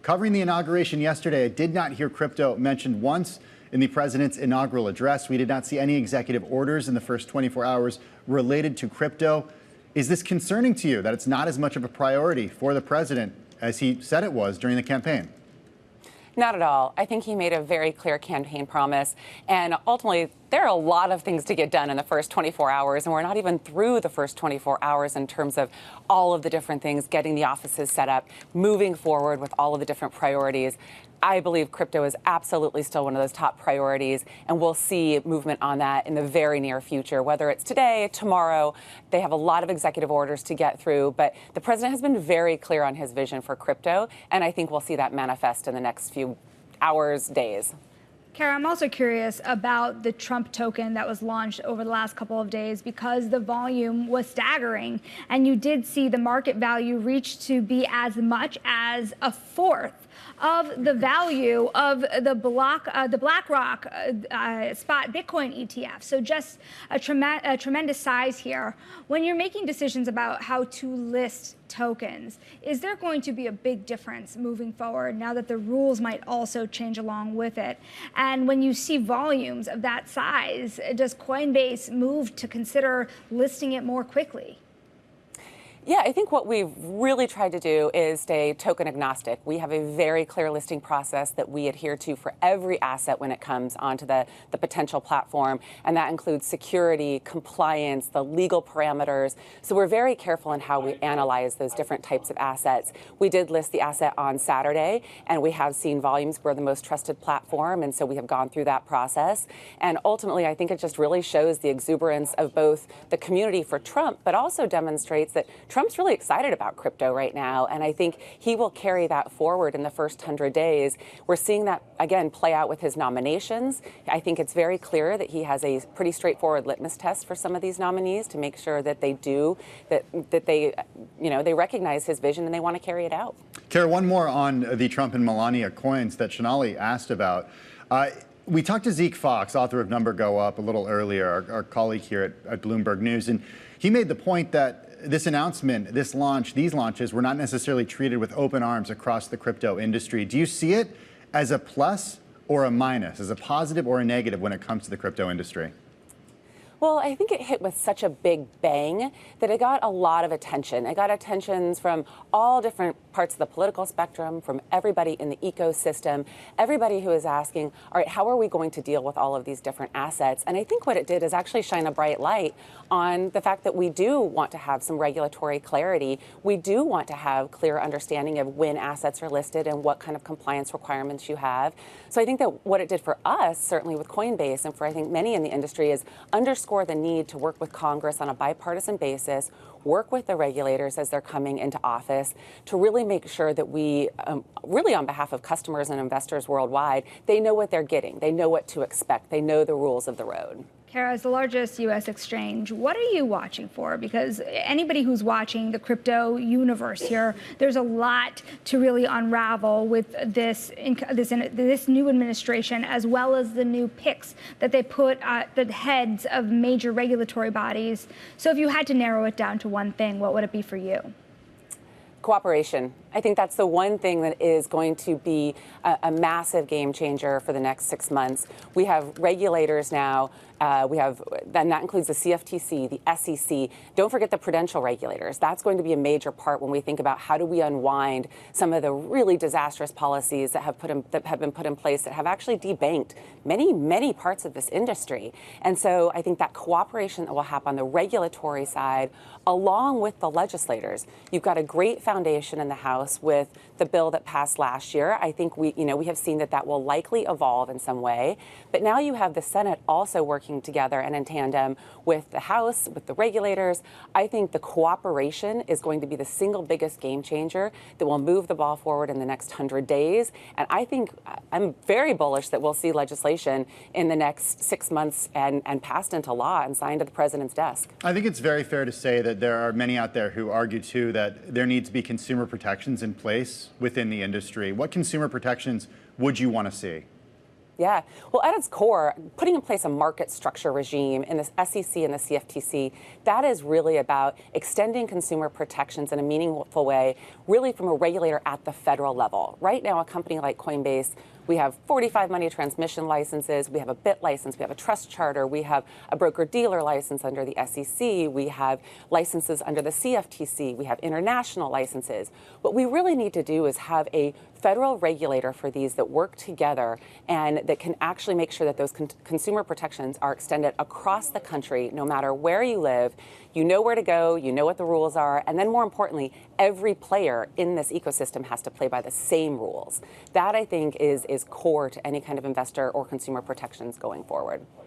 Covering the inauguration yesterday, I did not hear crypto mentioned once in the president's inaugural address. We did not see any executive orders in the first 24 hours related to crypto. Is this concerning to you that it's not as much of a priority for the president as he said it was during the campaign? Not at all. I think he made a very clear campaign promise. And ultimately, there are a lot of things to get done in the first 24 hours. And we're not even through the first 24 hours in terms of all of the different things, getting the offices set up, moving forward with all of the different priorities. I believe crypto is absolutely still one of those top priorities, and we'll see movement on that in the very near future, whether it's today, tomorrow. They have a lot of executive orders to get through, but the president has been very clear on his vision for crypto, and I think we'll see that manifest in the next few hours, days. Kara, I'm also curious about the Trump token that was launched over the last couple of days because the volume was staggering, and you did see the market value reach to be as much as a fourth of the value of the BlackRock spot Bitcoin ETF. So just a tremendous size here. When you're making decisions about how to list tokens, is there going to be a big difference moving forward now that the rules might also change along with it? And when you see volumes of that size, does Coinbase move to consider listing it more quickly? Yeah, I think what we've really tried to do is stay token agnostic. We have a very clear listing process that we adhere to for every asset when it comes onto the potential platform, and that includes security, compliance, the legal parameters. So we're very careful in how we analyze those different types of assets. We did list the asset on Saturday, and we have seen volumes. We're the most trusted platform, and so we have gone through that process. And ultimately, I think it just really shows the exuberance of both the community for Trump, but also demonstrates that Trump's really excited about crypto right now, and I think he will carry that forward in the first 100 days. We're seeing that, again, play out with his nominations. I think it's very clear that he has a pretty straightforward litmus test for some of these nominees to make sure that they they recognize his vision and they want to carry it out. Kara, one more on the Trump and Melania coins that Sonali asked about. We talked to Zeke Fox, author of Number Go Up, a little earlier, our colleague here at Bloomberg News, and he made the point that this announcement, this launch, these launches were not necessarily treated with open arms across the crypto industry. Do you see it as a plus or a minus, as a positive or a negative when it comes to the crypto industry? Well, I think it hit with such a big bang that it got a lot of attention. It got attentions from all different parts of the political spectrum, from everybody in the ecosystem, everybody who is asking, all right, how are we going to deal with all of these different assets? And I think what it did is actually shine a bright light on the fact that we do want to have some regulatory clarity. We do want to have clear understanding of when assets are listed and what kind of compliance requirements you have. So I think that what it did for us, certainly with Coinbase, and for I think many in the industry, is underscore the need to work with Congress on a bipartisan basis, work with the regulators as they're coming into office to really make sure that we, really on behalf of customers and investors worldwide, they know what they're getting. They know what to expect. They know the rules of the road. Kara, as the largest U.S. exchange, what are you watching for? Because anybody who's watching the crypto universe here, there's a lot to really unravel with this new administration, as well as the new picks that they put at the heads of major regulatory bodies. So if you had to narrow it down to one thing, what would it be for you? Cooperation. I think that's the one thing that is going to be a massive game changer for the next 6 months. We have regulators now. Then that includes the CFTC, the SEC. Don't forget the prudential regulators. That's going to be a major part when we think about how do we unwind some of the really disastrous policies that have been put in place that have actually debanked many parts of this industry. And so I think that cooperation that will happen on the regulatory side, along with the legislators. You've got a great foundation in the House with the bill that passed last year. I think we have seen that will likely evolve in some way. But now you have the Senate also working together and in tandem with the House, with the regulators. I think the cooperation is going to be the single biggest game changer that will move the ball forward in the next 100 days. And I think I'm very bullish that we'll see legislation in the next 6 months and passed into law and signed to the president's desk. I think it's very fair to say that there are many out there who argue, too, that there needs to be consumer protections in place within the industry. What consumer protections would you want to see? Yeah. Well, at its core, putting in place a market structure regime in the SEC and the CFTC, that is really about extending consumer protections in a meaningful way, really from a regulator at the federal level. Right now, a company like Coinbase, we have 45 money transmission licenses, we have a BIT license, we have a trust charter, we have a broker-dealer license under the SEC, we have licenses under the CFTC, we have international licenses. What we really need to do is have a federal regulator for these that work together and that can actually make sure that those consumer protections are extended across the country, no matter where you live. You know where to go, you know what the rules are, and then more importantly, every player in this ecosystem has to play by the same rules. That, I think, is core to any kind of investor or consumer protections going forward.